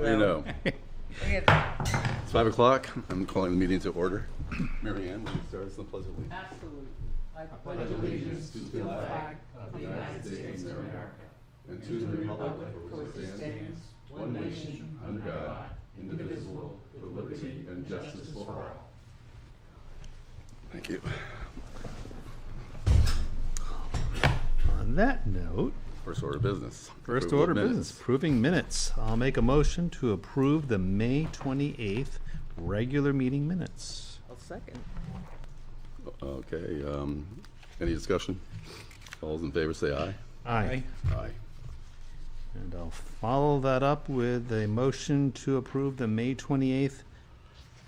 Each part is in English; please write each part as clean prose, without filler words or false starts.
You know. It's 5 o'clock. I'm calling the meeting to order. Mary Ann, will you start us in the Pledge of Allegiance? Absolutely. I pledge allegiance to the flag of the United States of America And to the republic for which it stands, one nation, under God, indivisible, with liberty and justice for all. Thank you. On that note, First order of business. first Approval order of of minutes. business, approving minutes. I'll make a motion to approve the May 28th regular meeting minutes. I'll second. Okay, any discussion? All those in favor say aye. Aye. Aye. And I'll follow that up with a motion to approve the May 28th,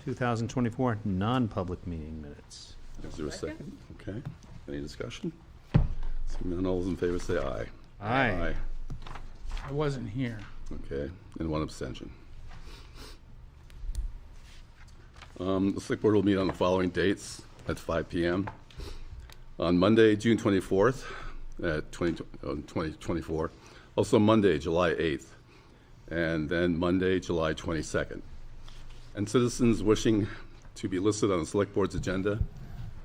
2024 non-public meeting minutes. Is there a second? Okay, any discussion? Seeing none, all those in favor say aye. Aye. I wasn't here. Okay, and one abstention. The select board will meet on the following dates at 5 p.m. On Monday, June 24th at 2024. Also Monday, July 8th. And then Monday, July 22nd. And citizens wishing to be listed on the select board's agenda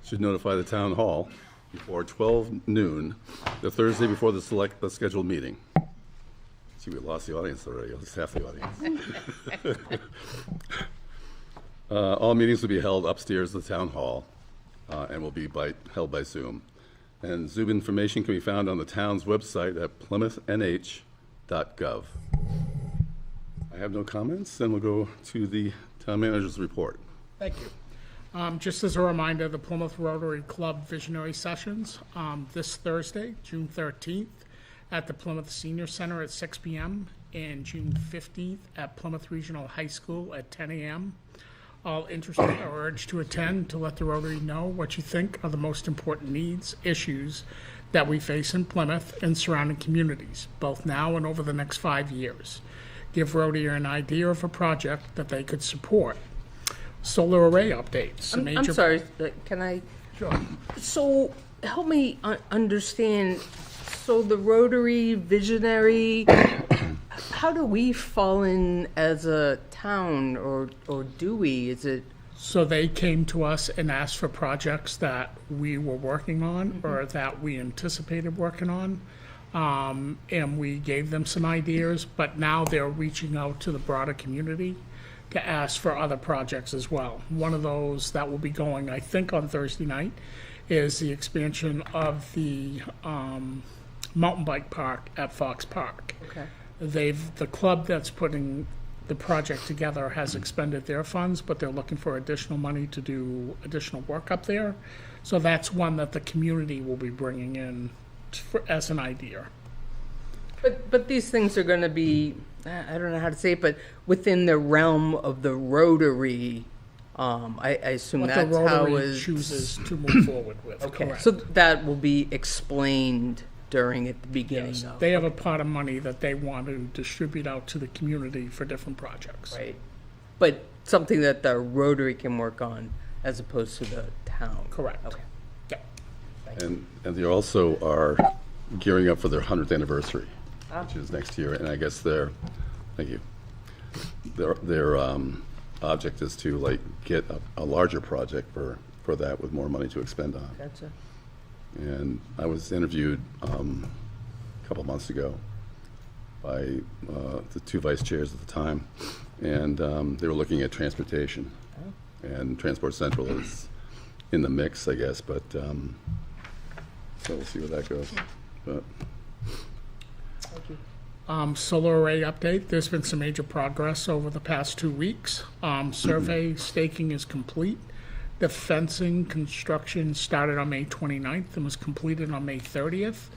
should notify the town hall before 12 noon, the Thursday before the scheduled meeting. See, we lost the audience already, at least half the audience. All meetings will be held upstairs at the town hall and will be held by Zoom. And Zoom information can be found on the town's website at plymouthnh.gov. I have no comments, then we'll go to the town manager's report. Thank you. Just as a reminder, the Plymouth Rotary Club Visionary Sessions this Thursday, June 13th, at the Plymouth Senior Center at 6 p.m. and June 15th at Plymouth Regional High School at 10 a.m. All interested are urged to attend to let the Rotary know what you think are the most important needs, issues that we face in Plymouth and surrounding communities, both now and over the next 5 years. Give Rotary an idea of a project that they could support. Solar array updates. I'm sorry, can I? Sure. So help me understand, so the Rotary Visionary, how do we fall in as a town, or do we? Is it? So they came to us and asked for projects that we were working on or that we anticipated working on. And we gave them some ideas, but now they're reaching out to the broader community to ask for other projects as well. One of those that will be going, I think, on Thursday night is the expansion of the mountain bike park at Fox Park. Okay. The club that's putting the project together has expended their funds, but they're looking for additional money to do additional work up there. So that's one that the community will be bringing in as an idea. But these things are going to be, I don't know how to say it, but within the realm of the Rotary. I assume What that's the how Rotary it chooses to move forward with. Okay, Correct. so that will be explained during at the beginning. Yes, of they have a pot of money that they want to distribute out to the community for different projects. Right, but something that the Rotary can work on as opposed to the town. Correct. Okay. Yeah. And they also are gearing up for their 100th anniversary, which is next year, and I guess thank you. Their object is to get a larger project for that with more money to expend on. Gotcha. And I was interviewed a couple months ago by the two vice chairs at the time, and they were looking at transportation. And Transport Central is in the mix, I guess, but so we'll see where that goes. But Thank you. Solar array update, there's been some major progress over the past 2 weeks. Survey staking is complete. The fencing construction started on May 29th and was completed on May 30th.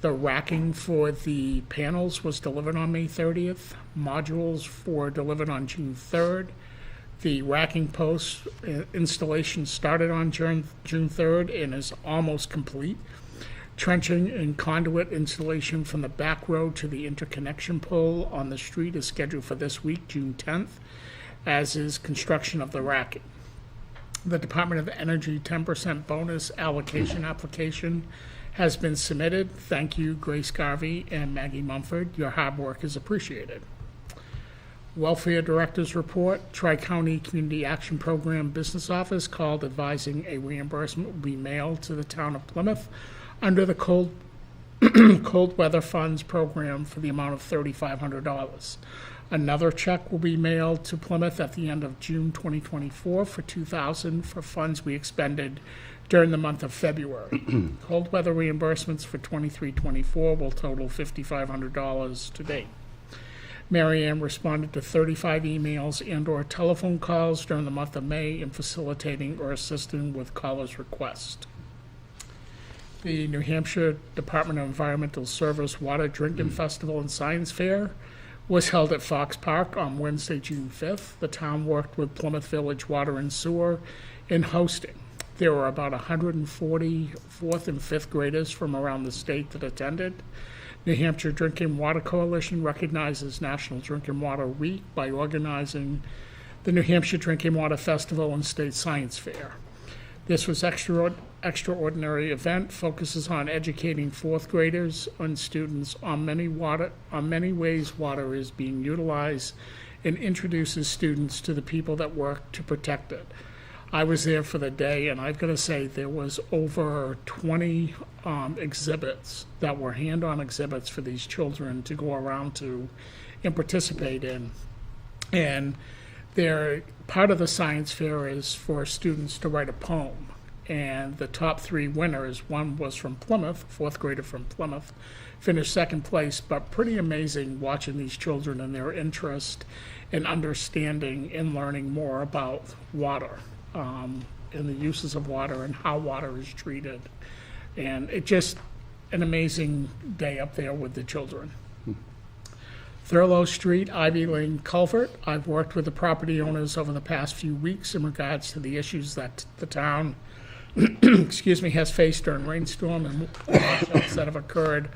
The racking for the panels was delivered on May 30th. Modules were delivered on June 3rd. The racking post installation started on June 3rd and is almost complete. Trenching and conduit installation from the back road to the interconnection pole on the street is scheduled for this week, June 10th, as is construction of the racking. The Department of Energy 10% bonus allocation application has been submitted. Thank you, Grace Garvey and Maggie Mumford. Your hard work is appreciated. Welfare Director's Report, Tri-County Community Action Program Business Office called advising a reimbursement will be mailed to the town of Plymouth under the cold weather funds program for the amount of $3,500. Another check will be mailed to Plymouth at the end of June 2024 for $2,000 for funds we expended during the month of February. Cold weather reimbursements for 23-24 will total $5,500 to date. Mary Ann responded to 35 emails and/or telephone calls during the month of May in facilitating or assisting with callers' requests. The New Hampshire Department of Environmental Service Water Drinking Festival and Science Fair was held at Fox Park on Wednesday, June 5th. The town worked with Plymouth Village Water and Sewer in hosting. There were about 140 fourth and fifth graders from around the state that attended. New Hampshire Drinking Water Coalition recognizes National Drinking Water Week by organizing the New Hampshire Drinking Water Festival and State Science Fair. This was extraordinary event, focuses on educating fourth graders and students on many ways water is being utilized and introduces students to the people that work to protect it. I was there for the day, and I've got to say there was over 20 exhibits that were hand-on exhibits for these children to go around to and participate in. And part of the science fair is for students to write a poem. And the top 3 winners, one was from Plymouth, fourth grader from Plymouth, finished second place, but pretty amazing watching these children and their interest in understanding and learning more about water. And the uses of water and how water is treated. And it just an amazing day up there with the children. Thurlow Street, Ivy Lane Culvert. I've worked with the property owners over the past few weeks in regards to the issues that the town has faced during rainstorm and washouts that have occurred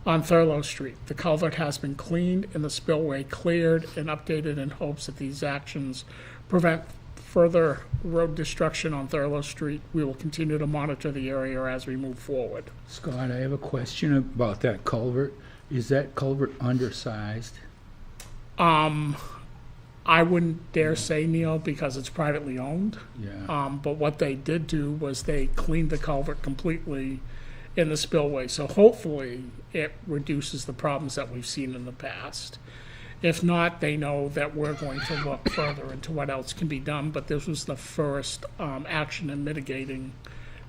on Thurlow Street. The culvert has been cleaned and the spillway cleared and updated in hopes that these actions prevent further road destruction on Thurlow Street. We will continue to monitor the area as we move forward. Scott, I have a question about that culvert. Is that culvert undersized? I wouldn't dare say, Neil, because it's privately owned. Yeah. But what they did do was they cleaned the culvert completely in the spillway. So hopefully it reduces the problems that we've seen in the past. If not, they know that we're going to look further into what else can be done, but this was the first action in mitigating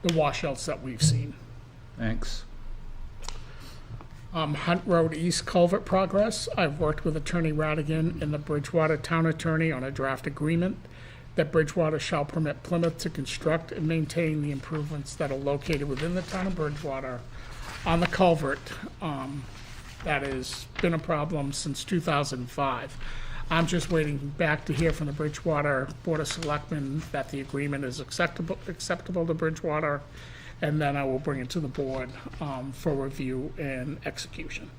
the washouts that we've seen. Thanks. Hunt Road East culvert progress. I've worked with Attorney Radigan and the Bridgewater Town Attorney on a draft agreement that Bridgewater shall permit Plymouth to construct and maintain the improvements that are located within the town of Bridgewater on the culvert. That has been a problem since 2005. I'm just waiting back to hear from the Bridgewater Board of Selectmen that the agreement is acceptable to Bridgewater, and then I will bring it to the board for review and execution.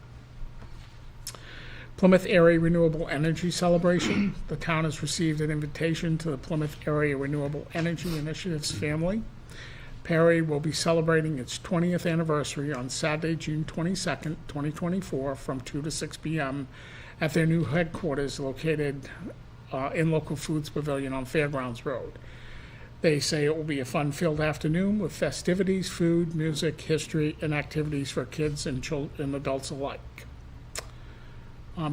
Plymouth Area Renewable Energy Celebration. The town has received an invitation to the Plymouth Area Renewable Energy Initiatives family. Perry will be celebrating its 20th anniversary on Saturday, June 22nd, 2024, from 2 to 6 p.m. at their new headquarters located in Local Foods Pavilion on Fairgrounds Road. They say it will be a fun-filled afternoon with festivities, food, music, history, and activities for kids and adults alike.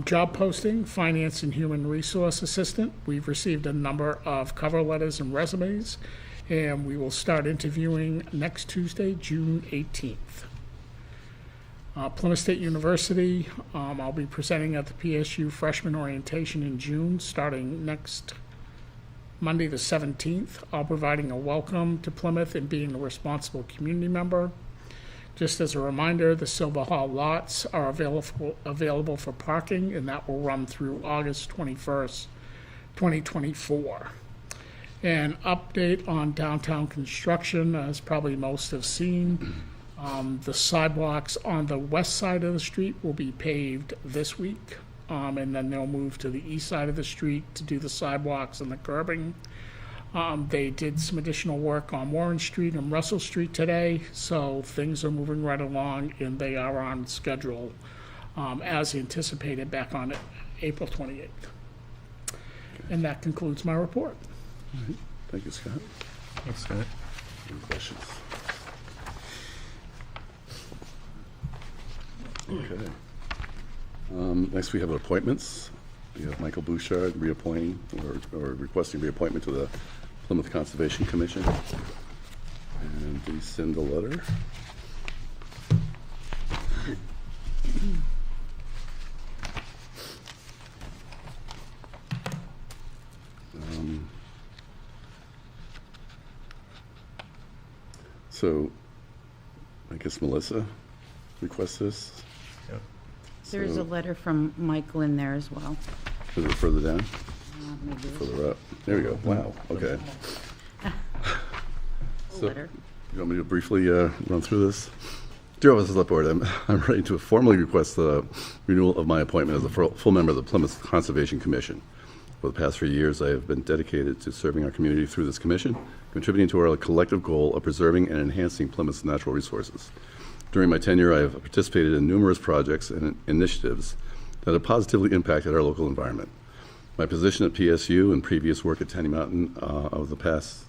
Job posting, Finance and Human Resource Assistant. We've received a number of cover letters and resumes, and we will start interviewing next Tuesday, June 18th. Plymouth State University, I'll be presenting at the PSU Freshman Orientation in June, starting next Monday the 17th. I'll be providing a welcome to Plymouth and being a responsible community member. Just as a reminder, the Silver Hall lots are available for parking, and that will run through August 21st, 2024. An update on downtown construction, as probably most have seen. The sidewalks on the west side of the street will be paved this week, and then they'll move to the east side of the street to do the sidewalks and the curbing. They did some additional work on Warren Street and Russell Street today, so things are moving right along, and they are on schedule as anticipated back on April 28th. And that concludes my report. Thank you, Scott. Thanks, Scott. Any questions? Okay. Next, we have appointments. We have Michael Bouchard reappointing or requesting reappointment to the Plymouth Conservation Commission. And we send a letter. So, I guess Melissa requests this. There is a letter from Michael in there as well. Is it further down? Maybe Further up? There we go. Wow, okay. a So, letter. you want me to briefly run through this? Dear Office of the Select Board, I'm ready to formally request the renewal of my appointment as a full member of the Plymouth Conservation Commission. For the past 3 years, I have been dedicated to serving our community through this commission, contributing to our collective goal of preserving and enhancing Plymouth's natural resources. During my tenure, I have participated in numerous projects and initiatives that have positively impacted our local environment. My position at PSU and previous work at Tenny Mountain of the past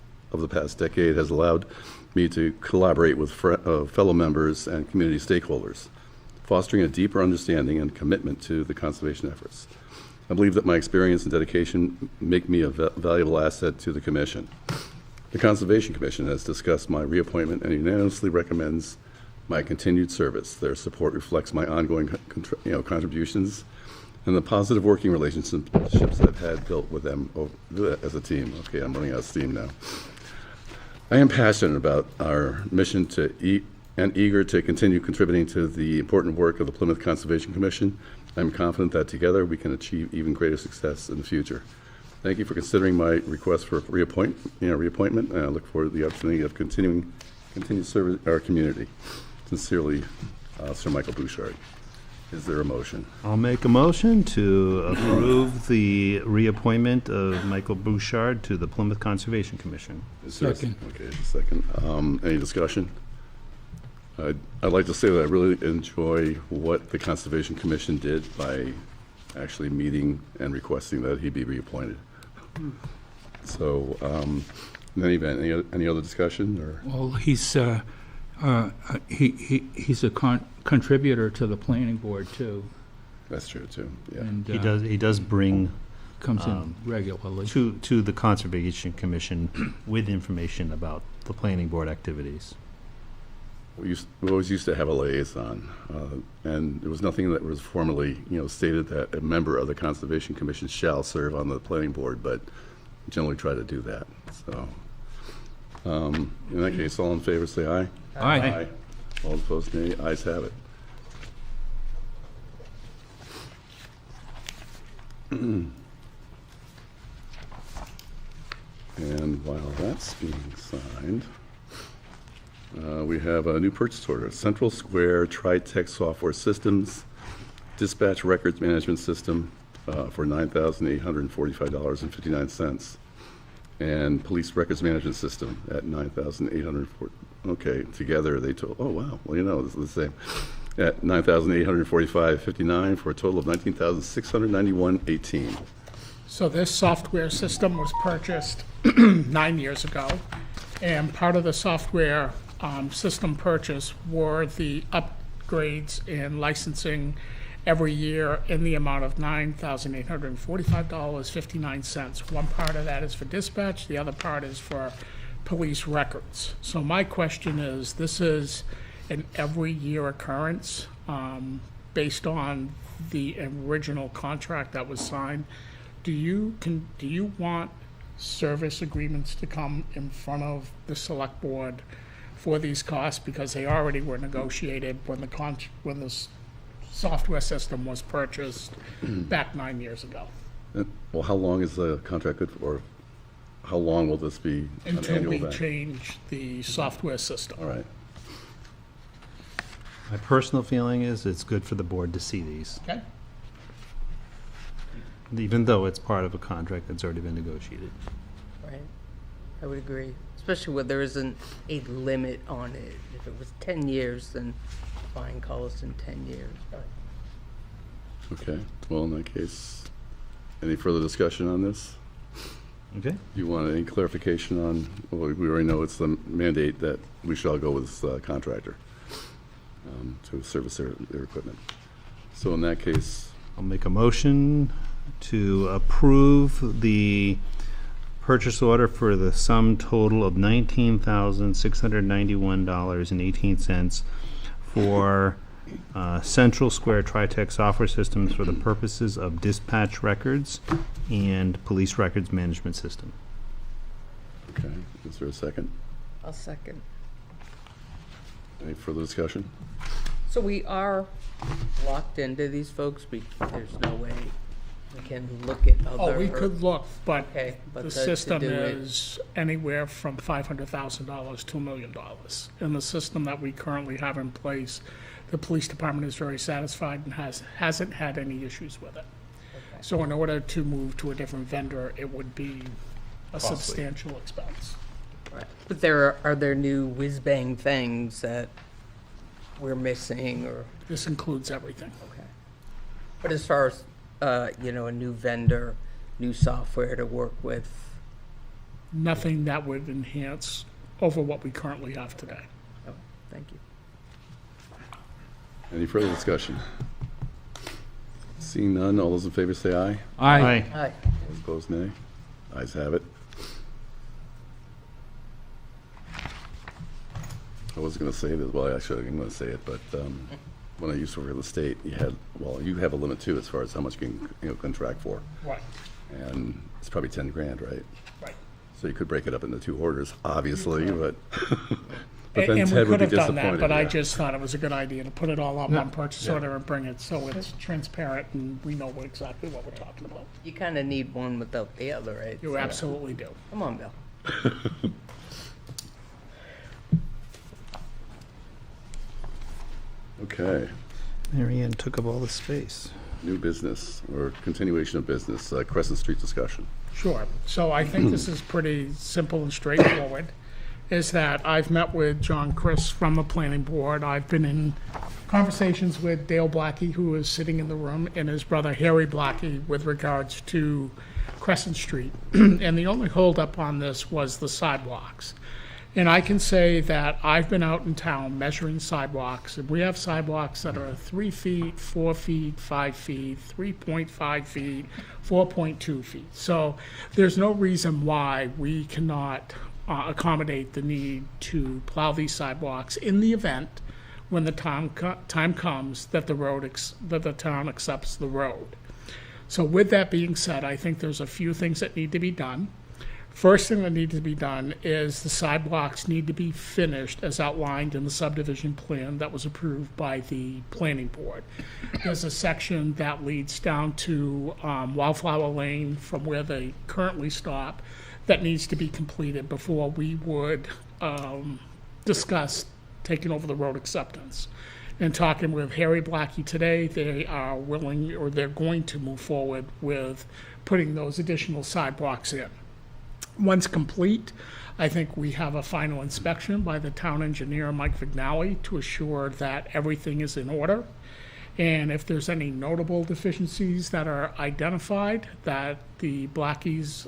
decade has allowed me to collaborate with fellow members and community stakeholders, fostering a deeper understanding and commitment to the conservation efforts. I believe that my experience and dedication make me a valuable asset to the Commission. The Conservation Commission has discussed my reappointment and unanimously recommends my continued service. Their support reflects my ongoing contributions and the positive working relationships I've had built with them as a team. Okay, I'm running out of steam now. I am passionate about our mission and eager to continue contributing to the important work of the Plymouth Conservation Commission. I'm confident that together we can achieve even greater success in the future. Thank you for considering my request for reappointment, and I look forward to the opportunity of continued service our community. Sincerely, Sir Michael Bouchard. Is there a motion? I'll make a motion to approve the reappointment of Michael Bouchard to the Plymouth Conservation Commission. Is there a- Second. Okay, second. Any discussion? I'd like to say that I really enjoy what the Conservation Commission did by actually meeting and requesting that he be reappointed. So, in any event, any other discussion, or? Well, he's a contributor to the planning board too, That's true, too, yeah. and He does bring comes in regularly. to the Conservation Commission with information about the planning board activities. We always used to have a liaison, and there was nothing that was formally, stated that a member of the Conservation Commission shall serve on the planning board, but generally try to do that, so. In that case, all in favor, say aye. Aye. All opposed, nay. Ayes have it. And while that's being signed, we have a new purchase order, Central Square Tri-Tech Software Systems Dispatch Records Management System for $9,845.59. And Police Records Management System at $9,840. Okay, together they total, oh, wow, well, this is the same. At $9,845.59 for a total of $19,691.18. So this software system was purchased 9 years ago, and part of the software system purchase were the upgrades and licensing every year in the amount of $9,845.59. One part of that is for dispatch, the other part is for police records. So my question is, this is an every year occurrence based on the original contract that was signed. Do you want service agreements to come in front of the select board for these costs, because they already were negotiated when the software system was purchased back 9 years ago? Well, how long is the contract good for? How long will this be an Until annual we event? change the software system. All right. My personal feeling is it's good for the board to see these, Okay? even though it's part of a contract that's already been negotiated. Right. I would agree, especially where there isn't a limit on it. If it was 10 years, then fine, call us in 10 years. But Okay, well, in that case, any further discussion on this? Okay. Do you want any clarification on, well, we already know it's the mandate that we shall go with this contractor to service their equipment. So in that case, I'll make a motion to approve the purchase order for the sum total of $19,691.18 for Central Square Tritech software systems for the purposes of dispatch records and police records management system. okay, is there a second? I'll second. Any further discussion? So we are locked into these folks, there's no way we can look at other. Oh, we could look, but Okay, but the to system do it- is anywhere from $500,000 to $1 million. And the system that we currently have in place, the police department is very satisfied and hasn't had any issues with it. So in order to move to a different vendor, it would be a substantial expense. Right. But are there new whiz-bang things that we're missing, or, This includes everything. okay. But as far as, a new vendor, new software to work with, Nothing that would enhance over what we currently have today. oh, thank you. Any further discussion? Seeing none, all those in favor say aye. Aye. Aye. Those opposed, nay. Ayes have it. I wasn't going to say this, well, actually, I'm going to say it, but when I used to work in the state, you have a limit too as far as how much you can contract for. Right, And it's probably 10 grand, right? right. So you could break it up into 2 orders, obviously, but but then And we Ted would could be have done that, disappointed. but I yeah. just thought it was a good idea to put it all on one purchase Yeah. order and bring it so it's transparent and we know exactly what we're talking about. You kind of need one without the other, right? You So- absolutely do. Come on, Bill. Okay, Mary Ann took up all the space. new business or continuation of business, Crescent Street discussion. Sure. So I think this is pretty simple and straightforward, is that I've met with John Chris from the planning board. I've been in conversations with Dale Blackie, who is sitting in the room, and his brother Harry Blackie with regards to Crescent Street. And the only holdup on this was the sidewalks. And I can say that I've been out in town measuring sidewalks, and we have sidewalks that are 3 feet, 4 feet, 5 feet, 3.5 feet, 4.2 feet. So there's no reason why we cannot accommodate the need to plow these sidewalks in the event when the time comes that that the town accepts the road. So with that being said, I think there's a few things that need to be done. First thing that needs to be done is the sidewalks need to be finished as outlined in the subdivision plan that was approved by the planning board. There's a section that leads down to Wildflower Lane from where they currently stop that needs to be completed before we would discuss taking over the road acceptance. And talking with Harry Blackie today, they are willing, or they're going to move forward with putting those additional sidewalks in. Once complete, I think we have a final inspection by the town engineer, Mike Vignali, to assure that everything is in order. And if there's any notable deficiencies that are identified, that the Blackies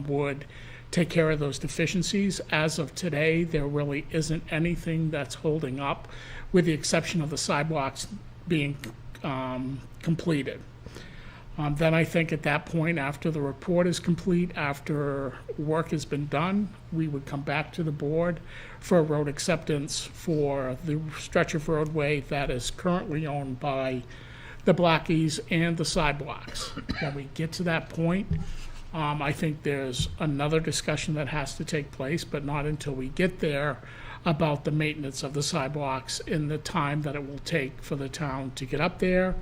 would take care of those deficiencies. As of today, there really isn't anything that's holding up, with the exception of the sidewalks being completed. Then I think at that point, after the report is complete, after work has been done, we would come back to the board for a road acceptance for the stretch of roadway that is currently owned by the Blackies and the sidewalks. When we get to that point, I think there's another discussion that has to take place, but not until we get there, about the maintenance of the sidewalks in the time that it will take for the town to get up there.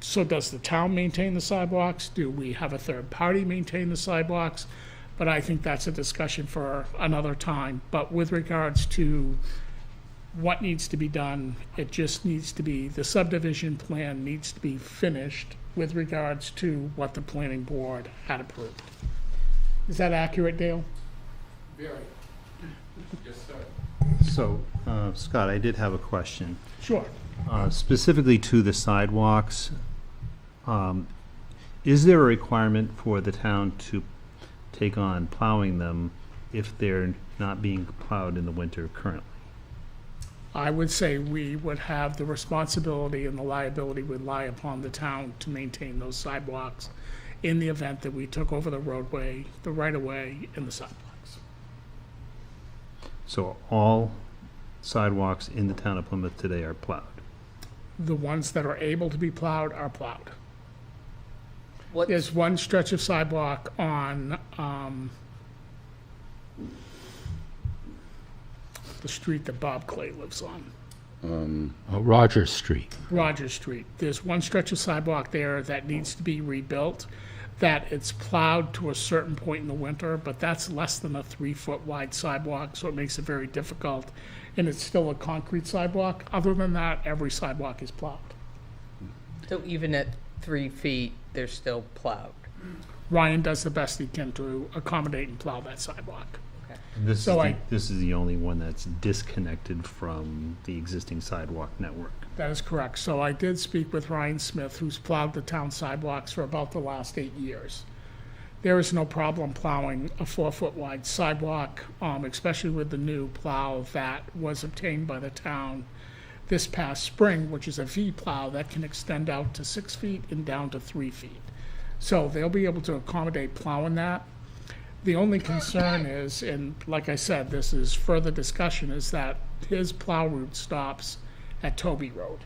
So does the town maintain the sidewalks? Do we have a third party maintain the sidewalks? But I think that's a discussion for another time. But with regards to what needs to be done, it just needs to be, the subdivision plan needs to be finished with regards to what the planning board had approved. Is that accurate, Dale? Very. Yes, sir. So, Scott, I did have a question. Sure. Specifically to the sidewalks, is there a requirement for the town to take on plowing them if they're not being plowed in the winter currently? I would say we would have the responsibility and the liability would lie upon the town to maintain those sidewalks in the event that we took over the roadway, the right-of-way, and the sidewalks. So all sidewalks in the town of Plymouth today are plowed? The ones that are able to be plowed are plowed. What, There's one stretch of sidewalk on the street that Bob Clay lives on, Rogers Street. Rogers Street. There's one stretch of sidewalk there that needs to be rebuilt, that it's plowed to a certain point in the winter, but that's less than a 3-foot wide sidewalk, so it makes it very difficult. And it's still a concrete sidewalk. Other than that, every sidewalk is plowed. so even at 3 feet, they're still plowed? Ryan does the best he can to accommodate and plow that sidewalk. This So this is the only one that's disconnected from the existing sidewalk network. That is correct. So I did speak with Ryan Smith, who's plowed the town sidewalks for about the last 8 years. There is no problem plowing a 4-foot wide sidewalk, especially with the new plow that was obtained by the town this past spring, which is a V plow that can extend out to 6 feet and down to 3 feet. So they'll be able to accommodate plowing that. The only concern is, and like I said, this is further discussion, is that his plow route stops at Toby Road.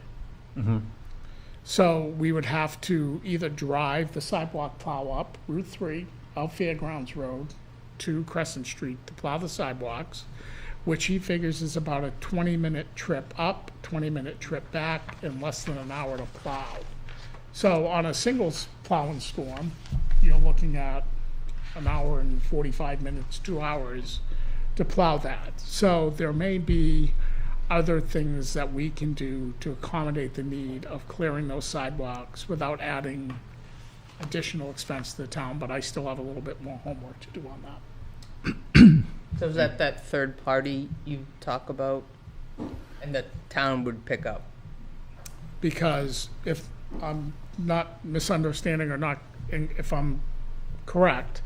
So we would have to either drive the sidewalk plow up Route 3, out Fairgrounds Road, to Crescent Street to plow the sidewalks, which he figures is about a 20-minute trip up, 20-minute trip back, and less than an hour to plow. So on a single plowing storm, you're looking at an hour and 45 minutes, 2 hours to plow that. So there may be other things that we can do to accommodate the need of clearing those sidewalks without adding additional expense to the town, but I still have a little bit more homework to do on that. So is that third party you talk about and the town would pick up? Because if I'm not misunderstanding or not, and if I'm correct,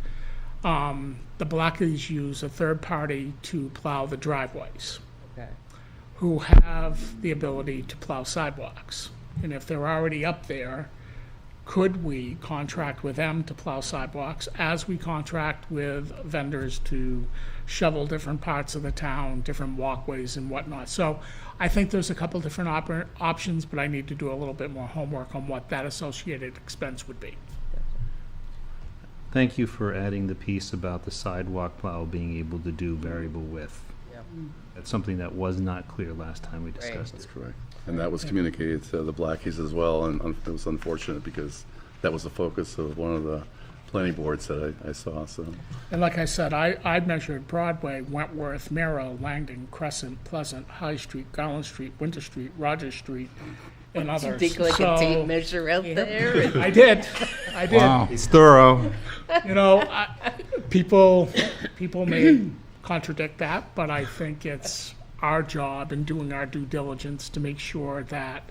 the Blackies use a third party to plow the driveways, Okay. who have the ability to plow sidewalks. And if they're already up there, could we contract with them to plow sidewalks as we contract with vendors to shovel different parts of the town, different walkways and whatnot? So I think there's a couple different options, but I need to do a little bit more homework on what that associated expense would be. Thank you for adding the piece about the sidewalk plow being able to do variable width. Yep. That's something that was not clear last time we discussed That's it. correct. And that was communicated to the Blackies as well, and it was unfortunate because that was the focus of one of the planning boards that I saw, so. And like I said, I measured Broadway, Wentworth, Merrill, Langdon, Crescent, Pleasant, High Street, Garland Street, Winter Street, Rogers Street, and others. Dig like a So, tape measure out there? and- I did. Wow. It's thorough. You know, people may contradict that, but I think it's our job in doing our due diligence to make sure that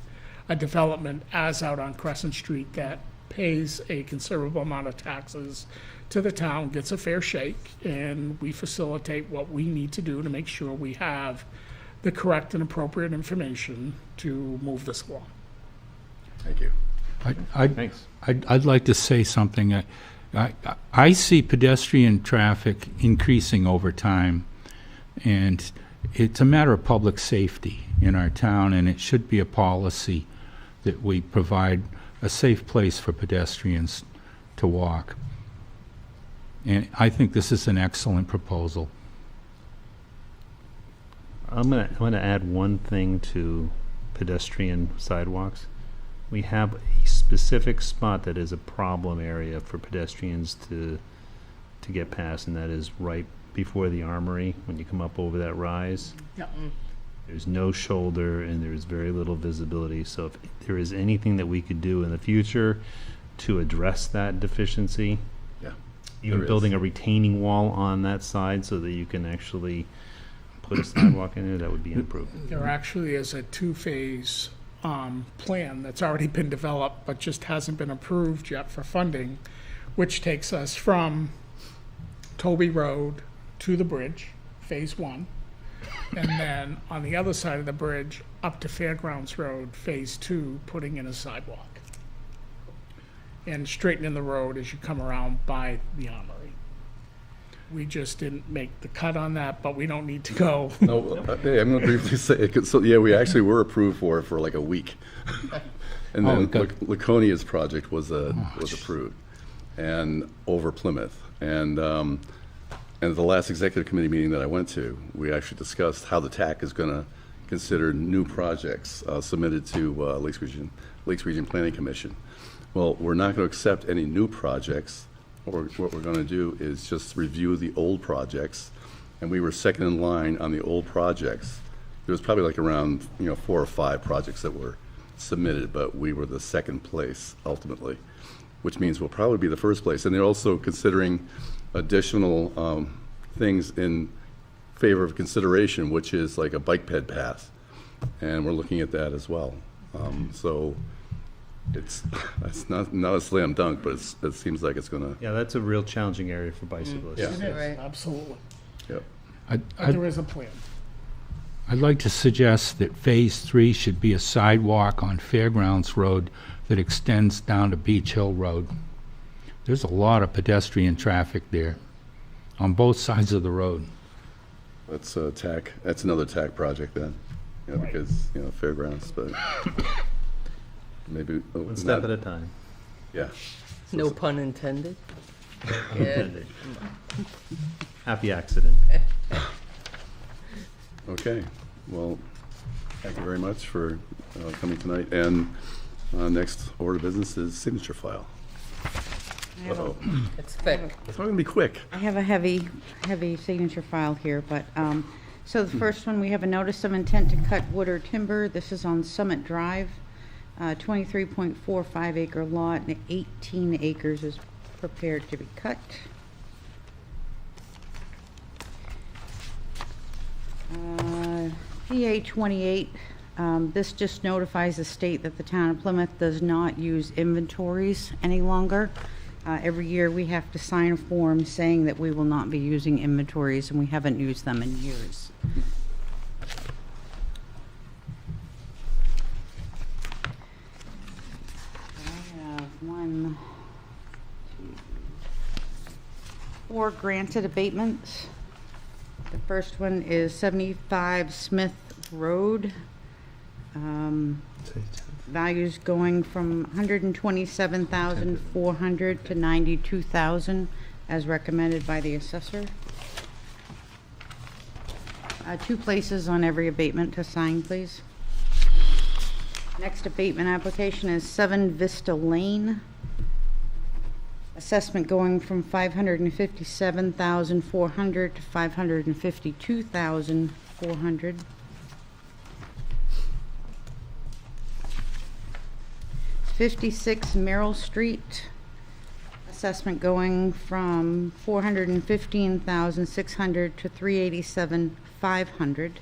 a development as out on Crescent Street that pays a considerable amount of taxes to the town gets a fair shake, and we facilitate what we need to do to make sure we have the correct and appropriate information to move this along. Thank you. Thanks. I'd like to say something. I see pedestrian traffic increasing over time, and it's a matter of public safety in our town, and it should be a policy that we provide a safe place for pedestrians to walk. And I think this is an excellent proposal. I'm gonna add one thing to pedestrian sidewalks. We have a specific spot that is a problem area for pedestrians to get past, and that is right before the armory, when you come up over that rise. There's no shoulder and there's very little visibility, so if there is anything that we could do in the future to address that deficiency, Yeah. even There is. building a retaining wall on that side so that you can actually put a sidewalk in there, that would be an improvement. There actually is a two-phase plan that's already been developed, but just hasn't been approved yet for funding, which takes us from Toby Road to the bridge, phase one. And then on the other side of the bridge, up to Fairgrounds Road, phase two, putting in a sidewalk. And straightening the road as you come around by the armory. We just didn't make the cut on that, but we don't need to go. No, hey, I'm going to briefly say, so yeah, we actually were approved for like a week. And then Laconia's project was approved, and over Plymouth. And at the last executive committee meeting that I went to, we actually discussed how the TAC is going to consider new projects submitted to Lakes Region Planning Commission. Well, we're not going to accept any new projects. What we're going to do is just review the old projects, and we were second in line on the old projects. There was probably like around 4 or 5 projects that were submitted, but we were the second place ultimately, which means we'll probably be the first place. And they're also considering additional things in favor of consideration, which is like a bike ped path, and we're looking at that as well. So it's not a slam dunk, but it seems like it's gonna. Yeah, that's a real challenging area for bicyclists. Yeah. It is, Right. absolutely. Yep. But there is a plan. I'd like to suggest that Phase 3 should be a sidewalk on Fairgrounds Road that extends down to Beach Hill Road. There's a lot of pedestrian traffic there on both sides of the road. That's a TAC. That's another TAC project then, because fairgrounds, but maybe One step at a time. Yeah. No pun intended. Yeah. Intended. Happy accident. Okay. Well, thank you very much for coming tonight. And next order of business is signature file. Uh-oh. It's thick. It's not going to be quick. I have a heavy signature file here, but, so the first one, we have a notice of intent to cut wood or timber. This is on Summit Drive, 23.45 acre lot, and 18 acres is prepared to be cut. PA 28, this just notifies the state that the town of Plymouth does not use inventories any longer. Every year we have to sign a form saying that we will not be using inventories, and we haven't used them in years. I have 1, 2, 4 granted abatements. The first one is 75 Smith Road. Values going from $127,400 to $92,000 as recommended by the assessor. 2 places on every abatement to sign, please. Next abatement application is 7 Vista Lane. Assessment going from $557,400 to $552,400. 56 Merrill Street. Assessment going from $415,600 to $387,500.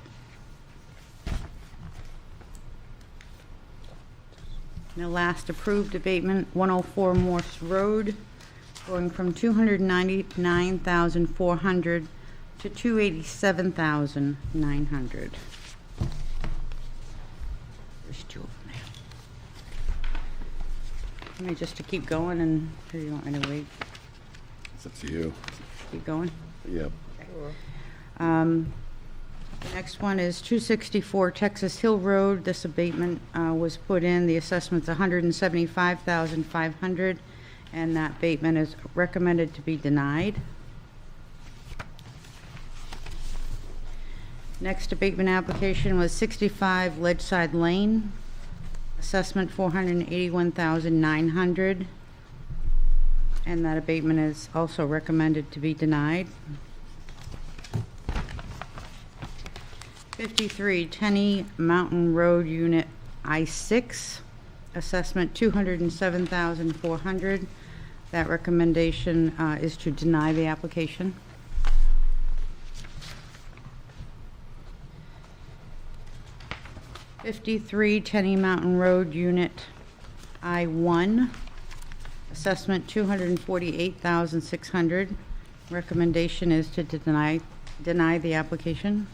The last approved abatement, 104 Morse Road, going from $299,400 to $287,900. There's 2 of them there. Want me just to keep going, and or do you want me to wait? It's up to you. Keep going? Yep. The next one is 264 Texas Hill Road. This abatement was put in. The assessment's $175,500, and that abatement is recommended to be denied. Next abatement application was 65 Ledgeside Lane. Assessment $481,900, and that abatement is also recommended to be denied. 53 Tenney Mountain Road, Unit I-6. Assessment $207,400. That recommendation is to deny the application. '53 Tenney Mountain Road, Unit I-1. Assessment $248,600. Recommendation is to deny the application.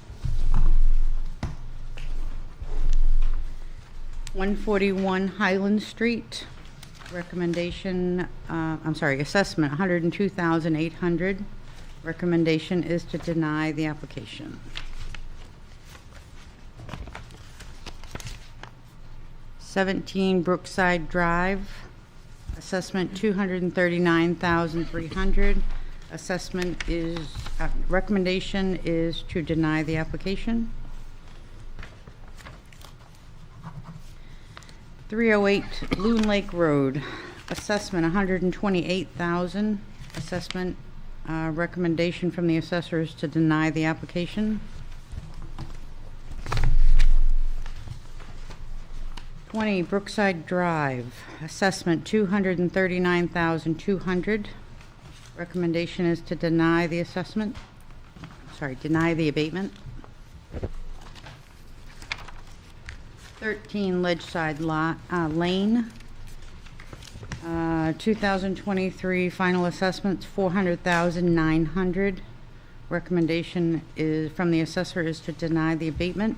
141 Highland Street, assessment $102,800. Recommendation is to deny the application. 17 Brookside Drive, assessment $239,300. Recommendation is to deny the application. 308 Loon Lake Road, assessment $128,000. Recommendation from the assessor is to deny the application. 20 Brookside Drive, assessment $239,200. Recommendation is to deny the abatement. 13 Ledgeside Lane, 2023 final assessments $400,900. Recommendation is from the assessor is to deny the abatement.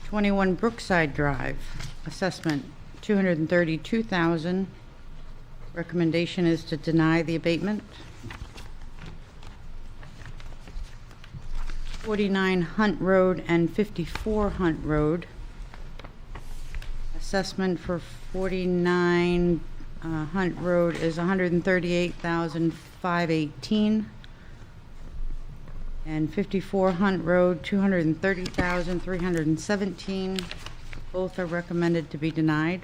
21 Brookside Drive, assessment $232,000. Recommendation is to deny the abatement. 49 Hunt Road and 54 Hunt Road. Assessment for 49 Hunt Road is $138,518. And 54 Hunt Road, $230,317. Both are recommended to be denied.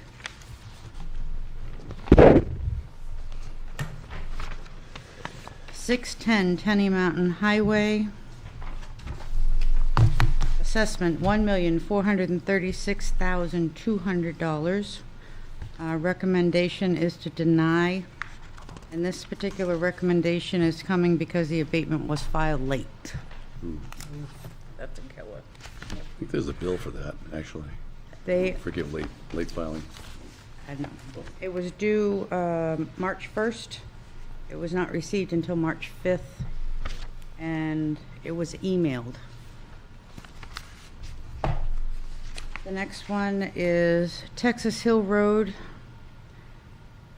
.610 Tenny Mountain Highway. Assessment $1,436,200. Recommendation is to deny. And this particular recommendation is coming because the abatement was filed late. That's a killer. I think there's a bill for that, actually. They, Forgive late filing. I don't know. It was due March 1st. It was not received until March 5th, and it was emailed. The next one is Texas Hill Road,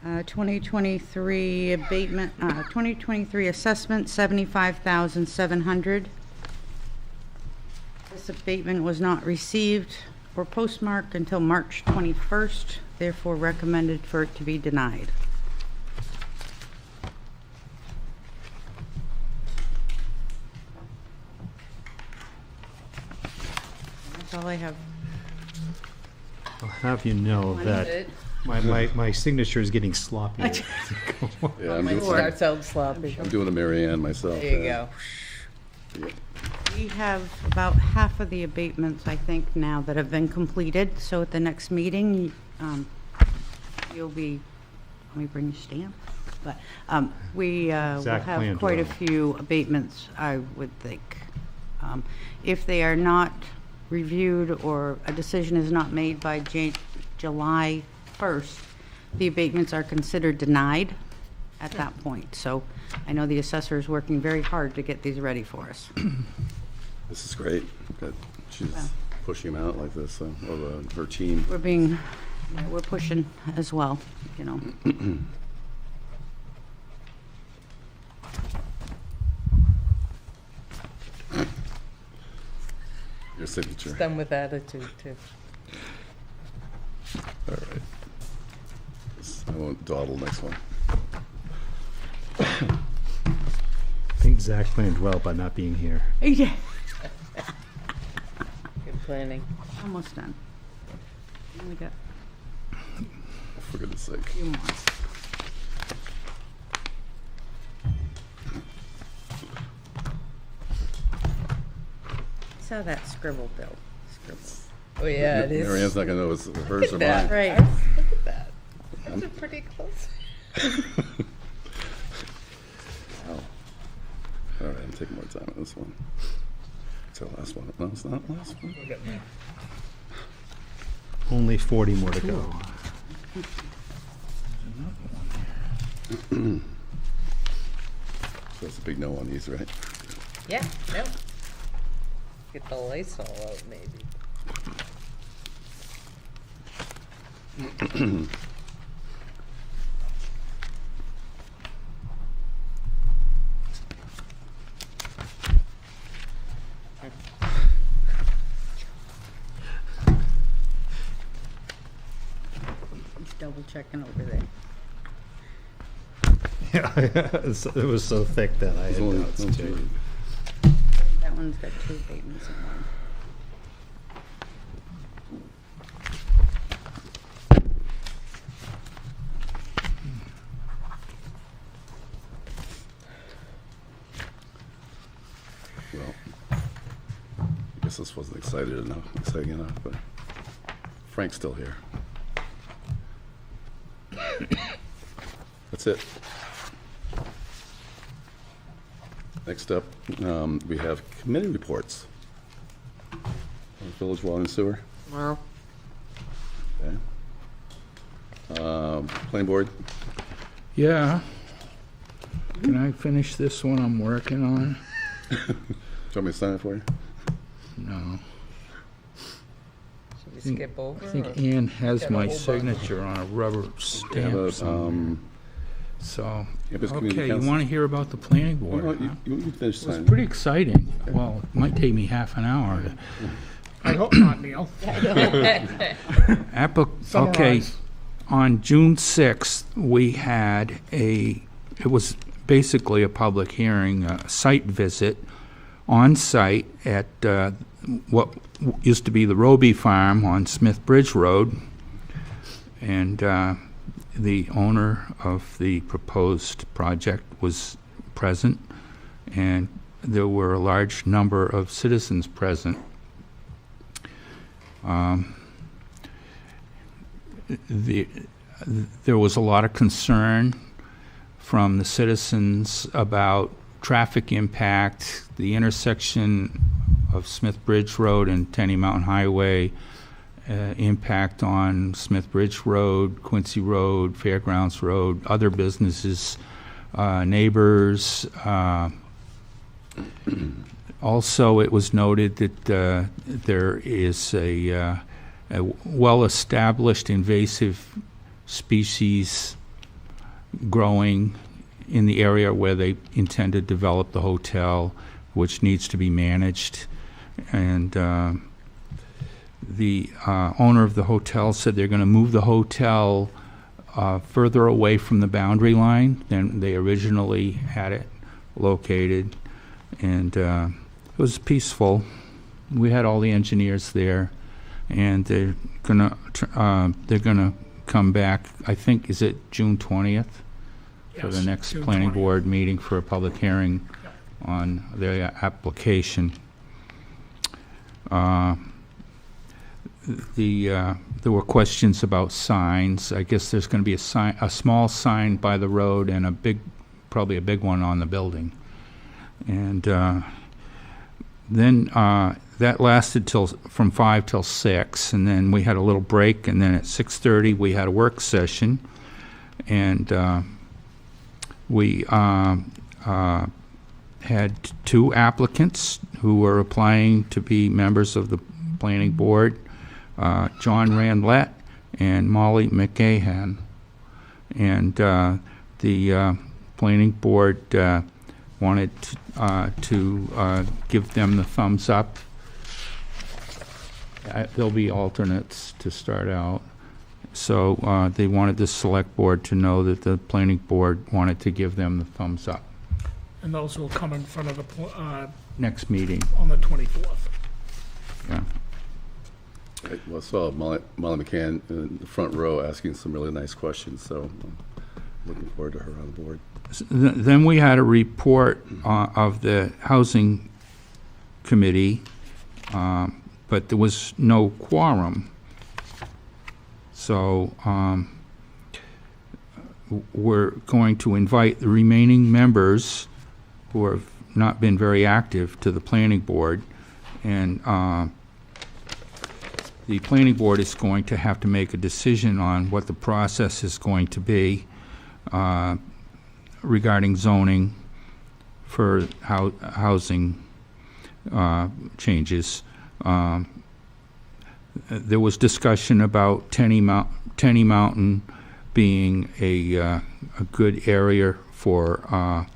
2023 abatement, 2023 assessment, $75,700. This abatement was not received or postmarked until March 21st, therefore recommended for it to be denied. That's all I have. I'll have you know that my signature is getting sloppy. Yeah, Mine starts out sloppy. I'm doing a Mary Ann myself. There you go. Yeah. We have about half of the abatements, I think, now that have been completed. So at the next meeting, you'll be, let me bring your stamp. But we will Exact have plan quite a drawing. few abatements, I would think. If they are not reviewed or a decision is not made by July 1st, the abatements are considered denied at that point. So I know the assessor is working very hard to get these ready for us. This is great that she's Wow. pushing them out like this, or her team. We're pushing as well, you know. Your signature. Done with attitude, too. All right. I won't dawdle next one. I think Zach planned well by not being here. Yeah. Good planning. Almost done. Only got For goodness sake. a few more. Saw that scribble, Bill. Scribble. Oh, yeah, it is. Mary Ann's not gonna know it's hers or that. mine. Right. Look at that. Those are pretty close. Wow. All right, I'm taking more time on this one. It's the last one. No, it's not the last one. Only 40 more to go. So that's a big no on these, right? Yeah, no. Get the Lysol out, maybe. Double checking over there. Yeah, it was so thick that I There's had only doubts one, too. two. That one's got 2 abatements in one. Well, I guess this wasn't exciting enough, but Frank's still here. That's it. Next up, we have committee reports. Village Water and Sewer, Well, okay. Planning Board, Yeah. Can I finish this one I'm working on? do you want me to sign it for you? No. should we think- skip over? I think or- Ann has Got a my whole bunch. signature on a rubber How stamp about, somewhere. So, Campus Community okay, you Council? want to hear about the planning board? Well, huh? you finish It was signing. pretty exciting. Well, it might take me half an hour. I hope not, Neil. Okay, Summarize. on June 6th, we had it was basically a public hearing, a site visit on site at what used to be the Roby Farm on Smith Bridge Road. And the owner of the proposed project was present, and there were a large number of citizens present. There was a lot of concern from the citizens about traffic impact, the intersection of Smith Bridge Road and Tenny Mountain Highway, impact on Smith Bridge Road, Quincy Road, Fairgrounds Road, other businesses, neighbors. Also, it was noted that there is a well-established invasive species growing in the area where they intend to develop the hotel, which needs to be managed. And the owner of the hotel said they're going to move the hotel further away from the boundary line than they originally had it located. And it was peaceful. We had all the engineers there, and they're gonna come back. I think, is it June 20th for the Yes, next June planning 20th. board meeting for a public hearing on their application. There were questions about signs. I guess there's going to be a small sign by the road and probably a big one on the building. And then that lasted from 5 till 6, and then we had a little break, and then at 6:30 we had a work session, and we had 2 applicants who were applying to be members of the planning board, John Randlett and Molly McGahan. And the planning board wanted to give them the thumbs up. There'll be alternates to start out. So they wanted the select board to know that the planning board wanted to give them the thumbs up. And those will come in front of the, Next meeting, on the 24th. yeah. Well, I saw Molly McCann in the front row asking some really nice questions, so I'm looking forward to her on the board. Then we had a report of the housing committee, but there was no quorum. So we're going to invite the remaining members who have not been very active to the planning board, and the planning board is going to have to make a decision on what the process is going to be. regarding zoning for housing changes. There was discussion about Tenny Mountain being a good area for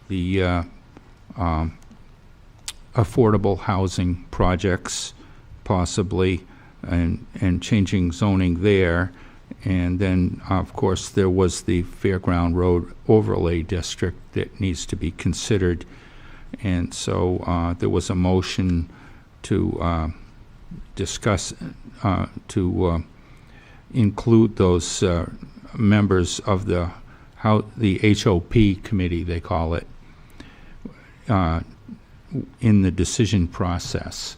the affordable housing projects, possibly, and changing zoning there. And then, of course, there was the Fairground Road Overlay District that needs to be considered. And so there was a motion to discuss, to include those members of the HOP committee, they call it, in the decision process.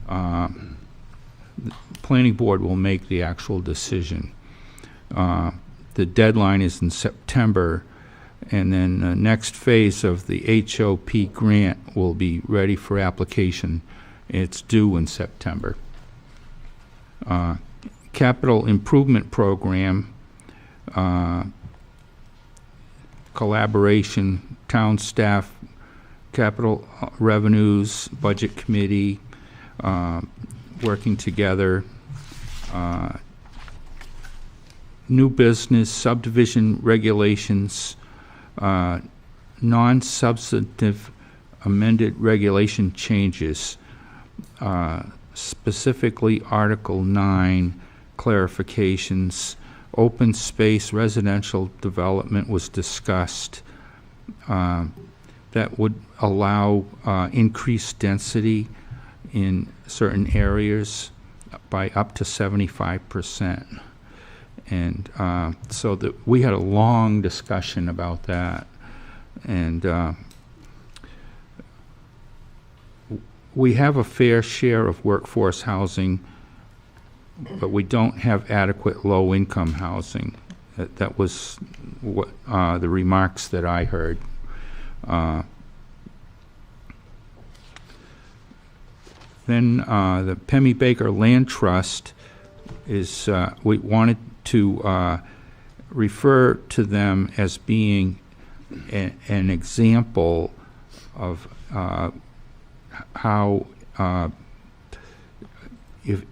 The planning board will make the actual decision. The deadline is in September, and then the next phase of the HOP grant will be ready for application. It's due in September. Capital Improvement Program, collaboration, town staff, capital revenues, budget committee, working together. New business, subdivision regulations, non-substantive amended regulation changes, specifically Article 9 clarifications. Open space residential development was discussed. That would allow increased density in certain areas by up to 75%. And so we had a long discussion about that. And we have a fair share of workforce housing, but we don't have adequate low-income housing. That was what the remarks that I heard. Then the Pemmy Baker Land Trust is, we wanted to refer to them as being an example of how if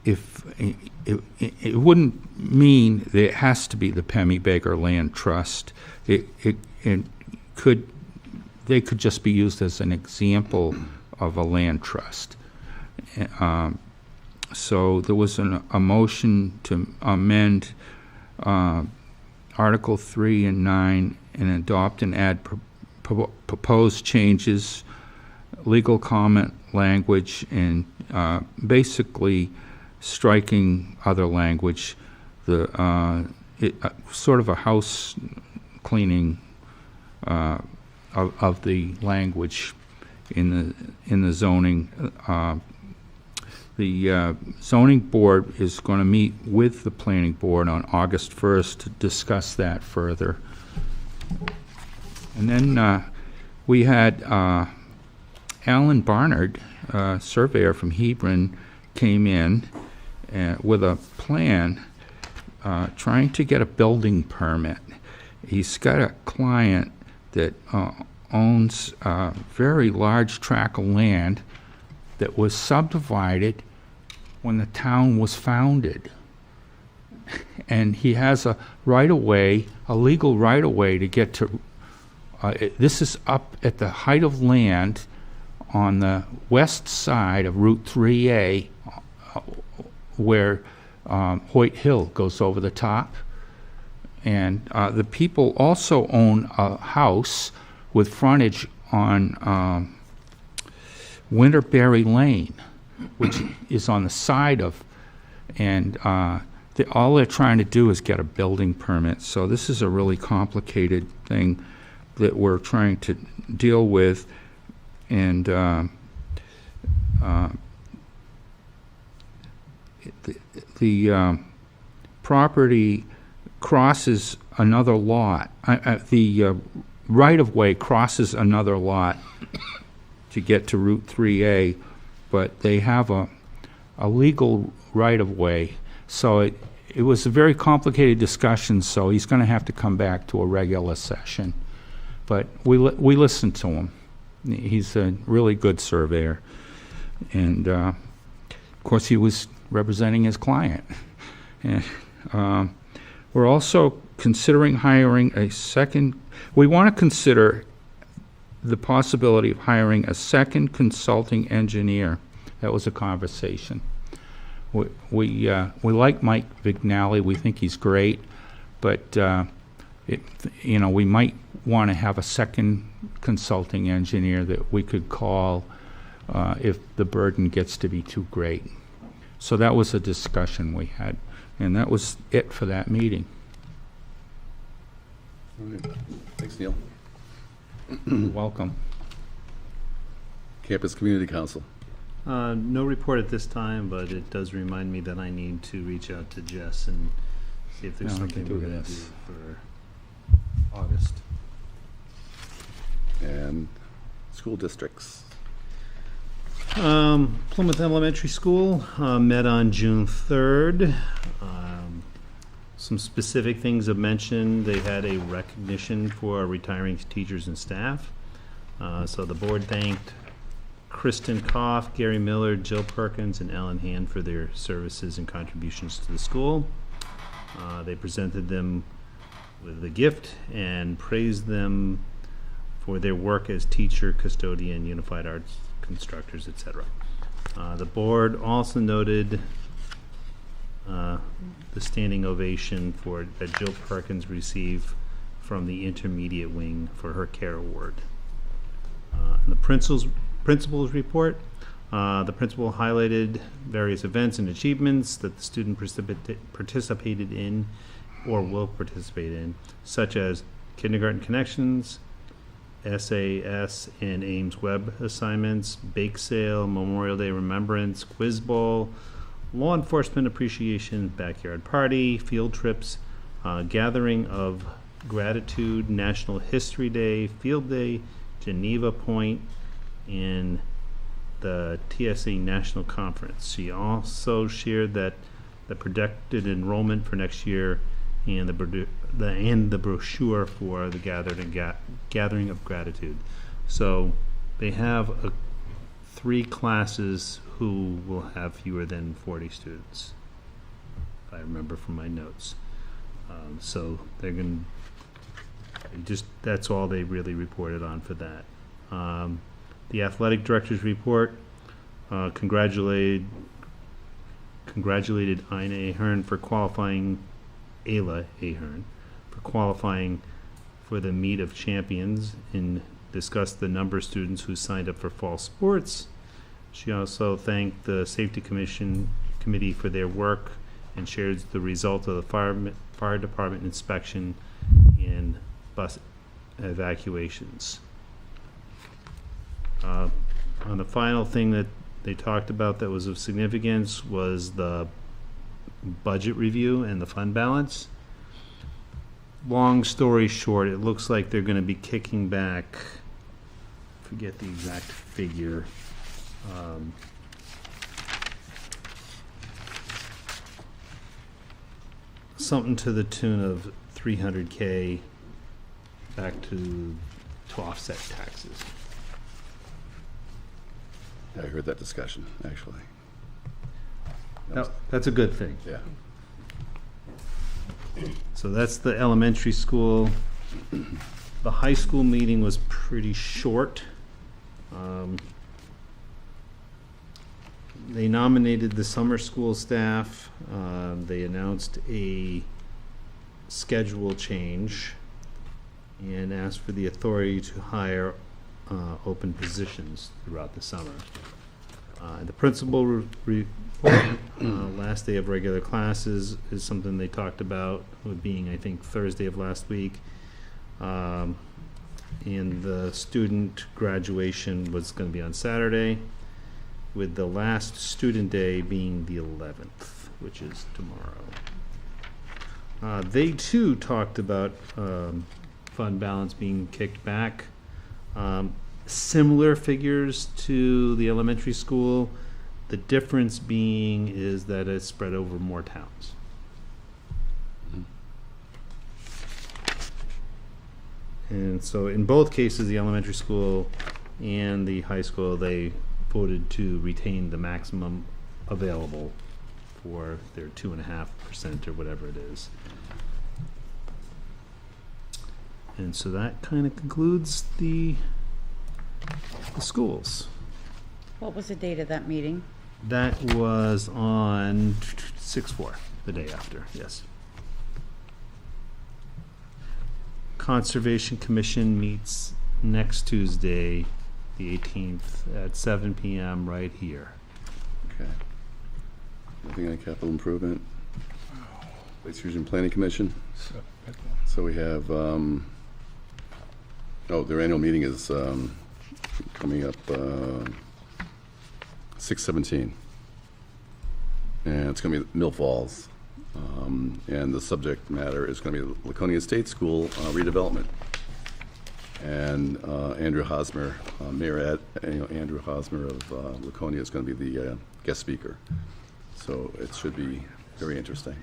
it wouldn't mean that it has to be the Pemmy Baker Land Trust. It could, they could just be used as an example of a land trust. So there was a motion to amend Article 3 and 9 and adopt and add proposed changes, legal comment language, and basically striking other language, sort of a house cleaning of the language in the zoning. The zoning board is going to meet with the planning board on August 1st to discuss that further. And then we had Alan Barnard, surveyor from Hebron, came in with a plan trying to get a building permit. He's got a client that owns a very large tract of land that was subdivided when the town was founded. And he has a right-of-way, a legal right-of-way to get to, this is up at the height of land on the west side of Route 3A, where Hoyt Hill goes over the top. And the people also own a house with frontage on Winterberry Lane, which is on the side of, and all they're trying to do is get a building permit. So this is a really complicated thing that we're trying to deal with. And the property crosses another lot. The right-of-way crosses another lot to get to Route 3A, but they have a legal right-of-way, so it was a very complicated discussion, so he's going to have to come back to a regular session. But we listened to him. He's a really good surveyor. And, of course, he was representing his client. And, we're also considering hiring a second, we want to consider the possibility of hiring a second consulting engineer. That was a conversation. We like Mike Vignali. We think he's great, but we might want to have a second consulting engineer that we could call if the burden gets to be too great. So that was a discussion we had, and that was it for that meeting. All right. Thanks, Neil. Welcome. Campus Community Council. No report at this time, but it does remind me that I need to reach out to Jess and see if there's No, I something can we're do going to do this. for August. And school districts. Plymouth Elementary School met on June 3rd. Some specific things of mention. They had a recognition for retiring teachers and staff. So the board thanked Kristen Koff, Gary Miller, Jill Perkins, and Ellen Hand for their services and contributions to the school. They presented them with a gift and praised them for their work as teacher, custodian, unified arts constructors, etc. The board also noted the standing ovation that Jill Perkins received from the intermediate wing for her care award. In the principal's report, the principal highlighted various events and achievements that the student participated in or will participate in, such as Kindergarten Connections, SAS and Ames Web assignments, bake sale, Memorial Day Remembrance, quiz bowl, law enforcement appreciation, backyard party, field trips, gathering of gratitude, National History Day, field day, Geneva Point, and the TSA National Conference. She also shared that the projected enrollment for next year and the brochure for the gathering of gratitude. So they have 3 classes who will have fewer than 40 students, if I remember from my notes. So they're going to that's all they really reported on for that. The athletic director's report congratulated Ina Ahern for qualifying, Ayla Ahern, for qualifying for the Meet of Champions, and discussed the number of students who signed up for fall sports. She also thanked the Safety Committee for their work and shared the result of the fire department inspection and bus evacuations. On the final thing that they talked about that was of significance was the budget review and the fund balance. Long story short, it looks like they're going to be kicking back, forget the exact figure, something to the tune of $300K back to offset taxes. I heard that discussion, actually. That's a good thing. Yeah. So that's the elementary school. The high school meeting was pretty short. They nominated the summer school staff. They announced a schedule change and asked for the authority to hire open positions throughout the summer. The principal report, last day of regular classes, is something they talked about, with being, I think, Thursday of last week. And the student graduation was going to be on Saturday, with the last student day being the 11th, which is tomorrow. They too talked about fund balance being kicked back. Similar figures to the elementary school. The difference being is that it's spread over more towns. And so in both cases, the elementary school and the high school, they voted to retain the maximum available for their 2.5% or whatever it is. And so that kind of concludes the schools. What was the date of that meeting? That was on 6/4, the day after, yes. Conservation Commission meets next Tuesday, the 18th, at 7 PM right here. Okay. Nothing on capital improvement? Lakes Region Planning Commission? So we have, their annual meeting is coming up 6/17. And it's going to be Mill Falls. And the subject matter is going to be Laconia State School redevelopment. And Andrew Hosmer, Andrew Hosmer of Laconia is going to be the guest speaker. So it should be very interesting.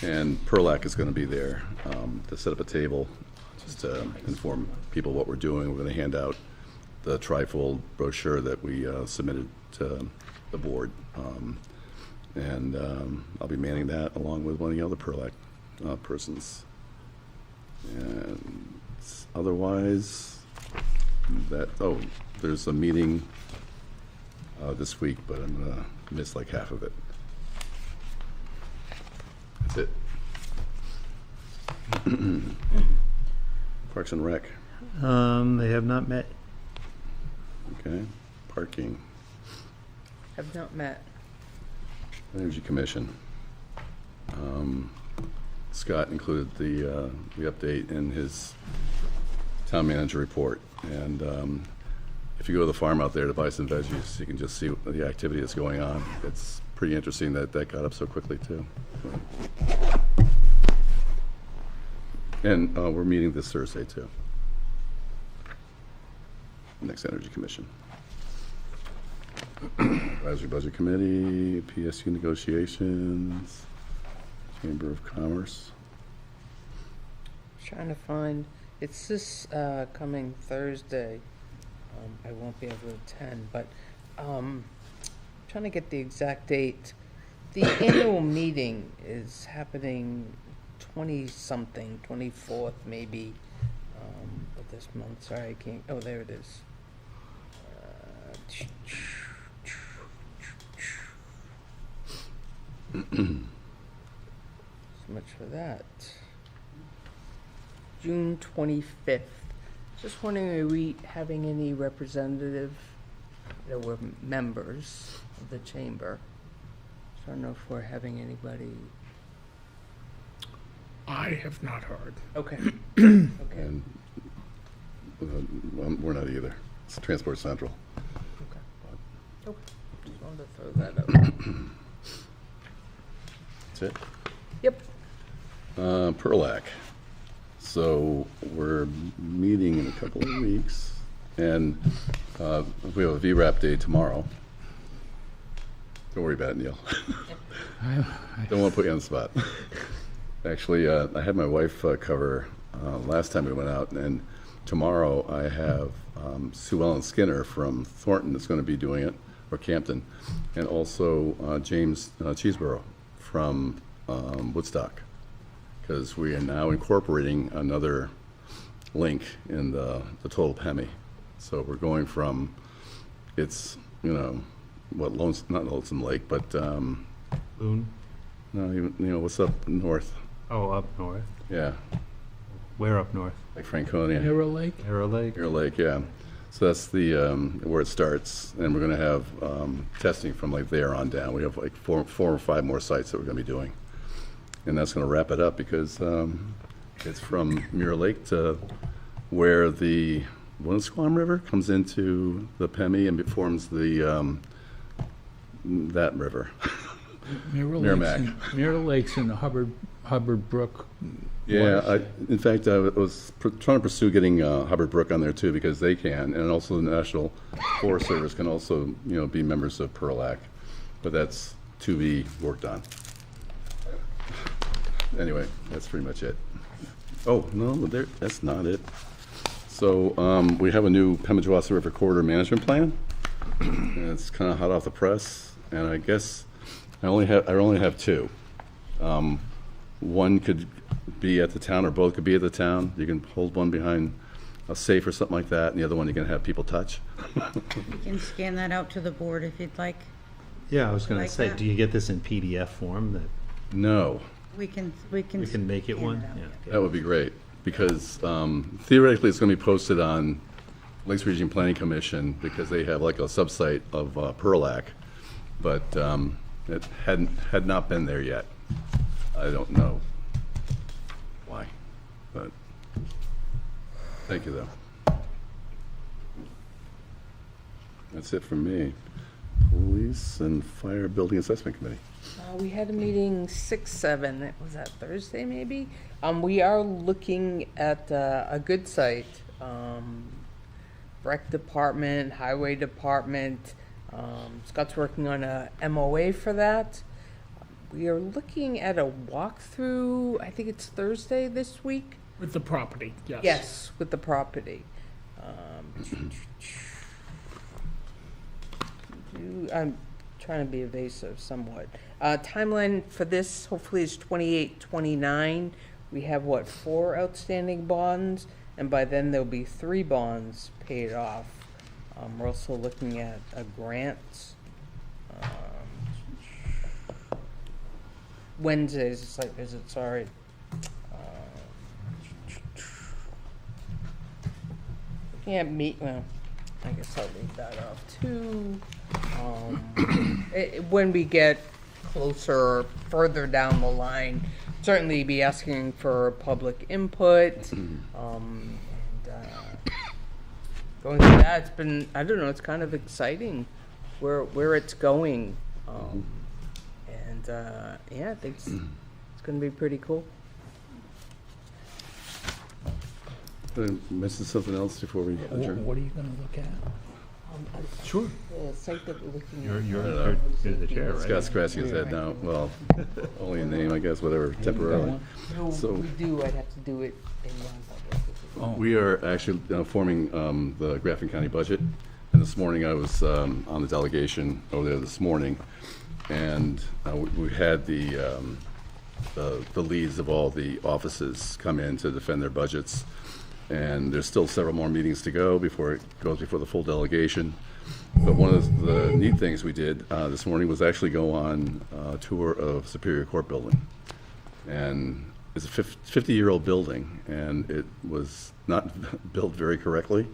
And Perlac is going to be there to set up a table, just to inform people what we're doing. We're going to hand out the trifold brochure that we submitted to the board. And I'll be manning that along with one of the other Perlac persons. And otherwise, there's a meeting this week, but I'm going to miss like half of it. That's it. Parks and Rec. They have not met. Okay. Parking. Have not met. Energy Commission. Scott included the update in his town manager report. And if you go to the farm out there to buy some veggies, you can just see the activity that's going on. It's pretty interesting that got up so quickly, too. And we're meeting this Thursday, too. Next Energy Commission. Advisory Budget Committee, PSU negotiations, Chamber of Commerce. Trying to find, it's this coming Thursday. I won't be able to attend, but trying to get the exact date. The annual meeting is happening 20-something, 24th maybe, of this month. Sorry, I can't, oh, there it is. So much for that. June 25th. Just wondering, are we having any representative that were members of the chamber? I don't know if we're having anybody. I have not heard. Okay. Okay. And we're not either. It's Transport Central. Okay. Okay. Just wanted to throw that out. That's it. Yep. Perlac. So we're meeting in a couple of weeks, and we have a VRAP day tomorrow. Don't worry about it, Neil. Don't want to put you on the spot. Actually, I had my wife cover last time we went out, and tomorrow I have Sue Ellen Skinner from Thornton that's going to be doing it, or Campton, and also James Cheeseborough from Woodstock, because we are now incorporating another link in the total PEMI. So we're going from, it's, not Lonesome Lake, but, Boone? no, what's up north? Oh, up north. Yeah, Where up north? like Franconia. Arrow Lake? Arrow Lake? Mirror Lake, yeah. So that's the where it starts, and we're going to have testing from like there on down. We have like four or five more sites that we're going to be doing, and that's going to wrap it up because it's from Mirror Lake to where the Winnisquam River comes into the PEMI and it forms the that river. Merrimack. Mirror Lake's in the Hubbard Brook. Yeah, in fact, I was trying to pursue getting Hubbard Brook on there too, because they can, and also the National Forest Service can also, be members of Perlac, but that's to be worked on. Anyway, that's pretty much it. Oh, no, that's not it. So, we have a new Pemigewasset River Corridor Management Plan. And it's kind of hot off the press, and I guess I only have two. One could be at the town, or both could be at the town. You can hold one behind a safe or something like that, and the other one you can have people touch. You can scan that out to the board if you'd like. Yeah, I was gonna Like say, that? do you get this in PDF form that No, We can we can make it scan one? out. Yeah. that would be great, because theoretically, it's going to be posted on Lakes Region Planning Commission, because they have like a subsite of Perlac, but it had not been there yet. I don't know why, but thank you, though. That's it from me. Police and Fire Building Assessment Committee. We had a meeting 6/7, was that Thursday maybe? We are looking at a good site. Rec department, highway department, Scott's working on a MOA for that. We are looking at a walkthrough, I think it's Thursday this week? With the property, yes. Yes, with the property. I'm trying to be evasive somewhat. Timeline for this hopefully is 28, 29. We have, 4 outstanding bonds? And by then there'll be 3 bonds paid off. We're also looking at a grant. Wednesday's a site visit, sorry. Well, I guess I'll leave that off too. When we get closer, further down the line, certainly be asking for public input. Going through that, it's been, I don't know, it's kind of exciting where it's going. Yeah, I think it's going to be pretty cool. Missing something else before we adjourn? What are you going to look at? Sure. The site that we're looking You're, at. you're, you're the chair, right? Scott's scratching his head now. Well, only a name, I guess, whatever, temporarily. No, So- we do, I'd have to do it in non-public. We are actually forming the Grafton County budget, and this morning I was on the delegation over there this morning, and we had the leads of all the offices come in to defend their budgets, and there's still several more meetings to go before it goes before the full delegation. But one of the neat things we did this morning was actually go on a tour of Superior Court Building. And it's a 50-year-old building, and it was not built very correctly.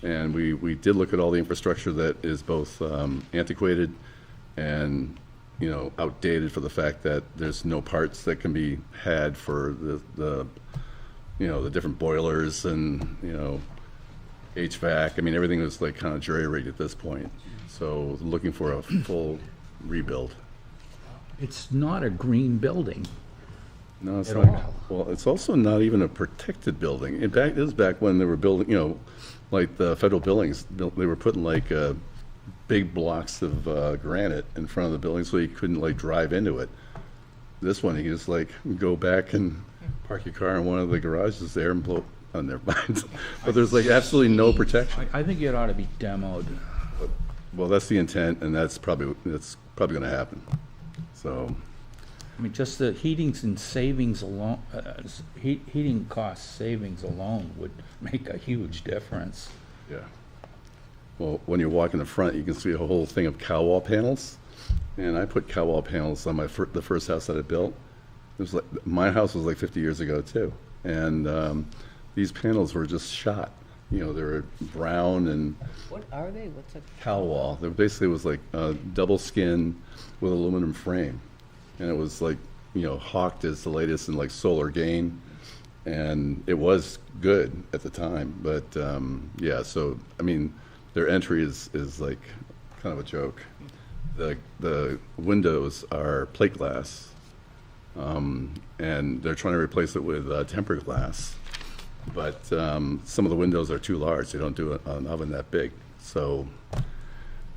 And we did look at all the infrastructure that is both antiquated and, outdated, for the fact that there's no parts that can be had for the different boilers and, HVAC. I mean, everything was like kind of jury-rigged at this point. So looking for a full rebuild. It's not a green building. No, it's At not. all. Well, it's also not even a protected building. This is back when they were building, like the federal buildings, they were putting like big blocks of granite in front of the building so you couldn't like drive into it. This one, you can just like go back and park your car in one of the garages there and blow on their minds. But there's like absolutely no protection. I think it ought to be demoed. Well, that's the intent, and that's probably going to happen. So, I mean, just the heatings and savings alone, heating cost savings alone would make a huge difference. yeah. Well, when you walk in the front, you can see a whole thing of cow wall panels. And I put cow wall panels on the first house that I built. It was like, my house was like 50 years ago too. And these panels were just shot. They were brown and What are they? What's a cow wall. They basically was like double skin with aluminum frame. And it was like, hawked as the latest in like solar gain. And it was good at the time. But yeah, so, I mean, their entry is like kind of a joke. The windows are plate glass, and they're trying to replace it with tempered glass. But some of the windows are too large. They don't do an oven that big. So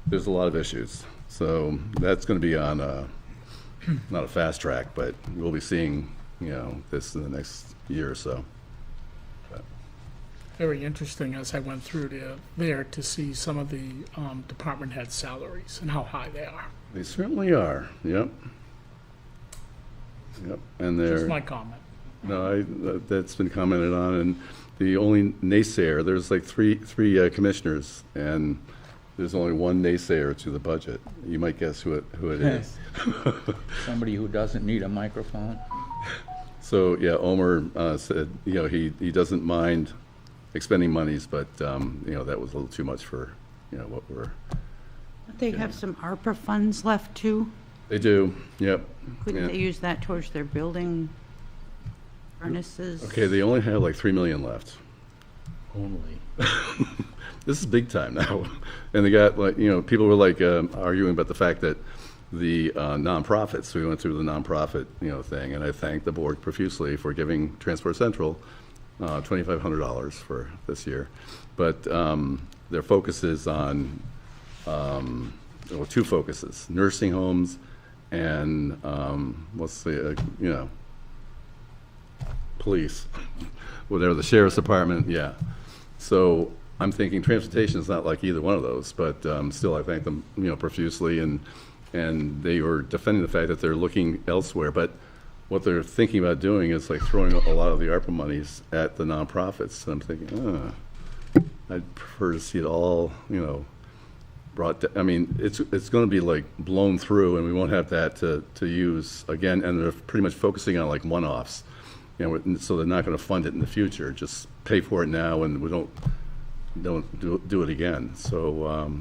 there's a lot of issues. So that's going to be on not a fast track, but we'll be seeing this in the next year or so. Very interesting as I went through there to see some of the department head salaries and how high they are. They certainly are, yep. Yep, and Just they're, my comment. no, that's been commented on, and the only naysayer, there's like three commissioners, and there's only one naysayer to the budget. You might guess who it is. Somebody who doesn't need a microphone. So, yeah, Omer said, he doesn't mind expending monies, but, that was a little too much for, what we're, They have some ARPA funds left too. they do, yep. Couldn't Yeah. they use that towards their building furnaces? Okay, they only have like 3 million left. Only. This is big time now. And they got like, people were like arguing about the fact that the nonprofits, we went through the nonprofit, thing, and I thank the board profusely for giving Transport Central $2,500 for this year. But their focus is on, two focuses, nursing homes and, police, whatever, the sheriff's department, yeah. So I'm thinking transportation is not like either one of those, but still I thank them, profusely, and they were defending the fact that they're looking elsewhere. But what they're thinking about doing is like throwing a lot of the ARPA monies at the nonprofits. And I'm thinking, I'd prefer to see it all, brought, I mean, it's going to be like blown through, and we won't have that to use again. And they're pretty much focusing on like one-offs, so they're not going to fund it in the future. Just pay for it now, and we don't do it again. So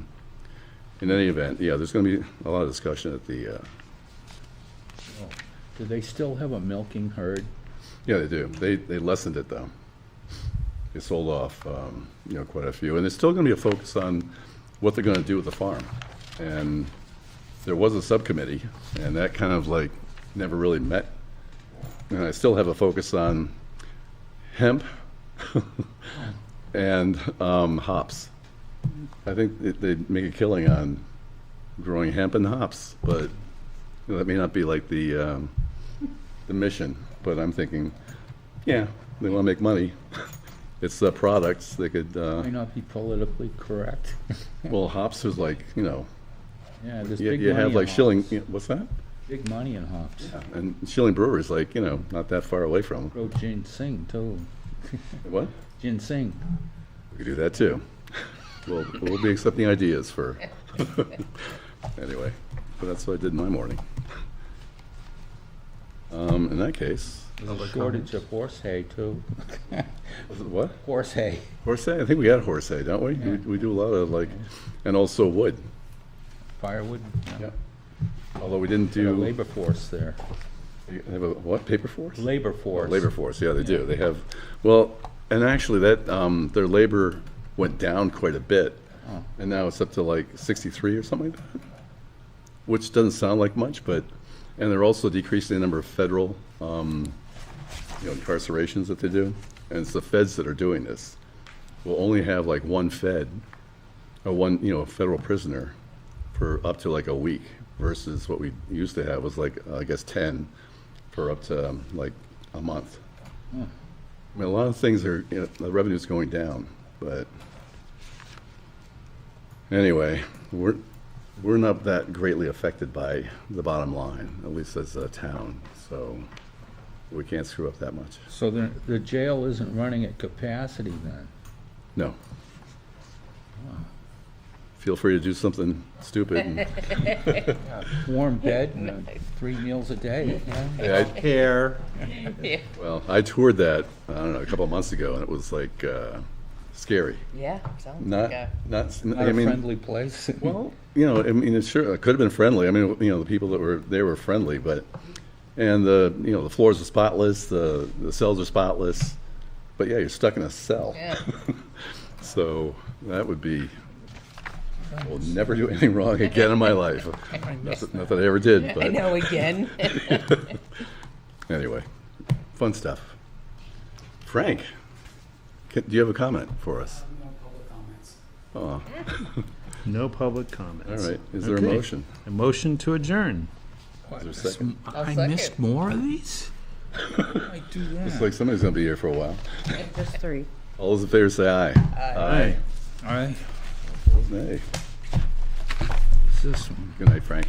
in any event, yeah, there's going to be a lot of discussion at the. Do they still have a milking herd? Yeah, they do. They lessened it though. They sold off, quite a few, and there's still going to be a focus on what they're going to do with the farm. And there was a subcommittee, and that kind of like never really met. And I still have a focus on hemp and hops. I think they'd make a killing on growing hemp and hops, but that may not be like the mission. But I'm thinking, yeah, they want to make money. It's products they could. May not be politically correct. Well, hops is like Yeah, there's you big money have in like hops. Schilling. Bhat's that? Big money in hops. And Schilling Brewery is like not that far away from. Grow ginseng too. What? Ginseng. We could do that too. We'll be accepting ideas for. Anyway, but that's what I did in my morning. In that case, There's a shortage of horse hay too. was it what? Horse hay. Horse hay? I think we got horse hay, don't we? Yeah. We do a lot of like, and also wood. Firewood. Yeah. Although we didn't A do. labor force there. You have a what? Paper force? Labor force. Labor force, yeah, they do. They have, well, and actually that, their labor went down quite a bit. Oh. And now it's up to like 63 or something like that, which doesn't sound like much, but, and they're also decreasing the number of federal, incarcerations that they do. And it's the feds that are doing this. We'll only have like one fed, or one, federal prisoner for up to like a week versus what we used to have was like, I guess 10 for up to like a month. Hmm. I mean, a lot of things are, the revenue's going down, but anyway, we're not that greatly affected by the bottom line, at least as a town, so we can't screw up that much. So the jail isn't running at capacity then? No. Feel free to do something stupid. And, Warm bed and 3 meals a day. yeah, Hair. well, I toured that, I don't know, a couple of months ago, and it was like scary. Yeah, sounds Not, like a. not, Not I a mean, friendly place. well, I mean, it could have been friendly. I mean, the people that were there were friendly, but, and the floors are spotless, the cells are spotless, but yeah, you're stuck in a cell. Yeah. So that would be, I will never do anything wrong again in my life. Not that I ever did, I but know again. anyway, fun stuff. Frank, do you have a comment for us? No public comments. Oh, No public comments. all right. Is there a Okay. motion? A motion to adjourn. Is there a second? I'll I second. missed more of these? I do Looks that. like somebody's gonna be here for a while. Just 3. All those in favor say aye. Aye. All right, Opposed, nay. what's this one? Good night, Frank.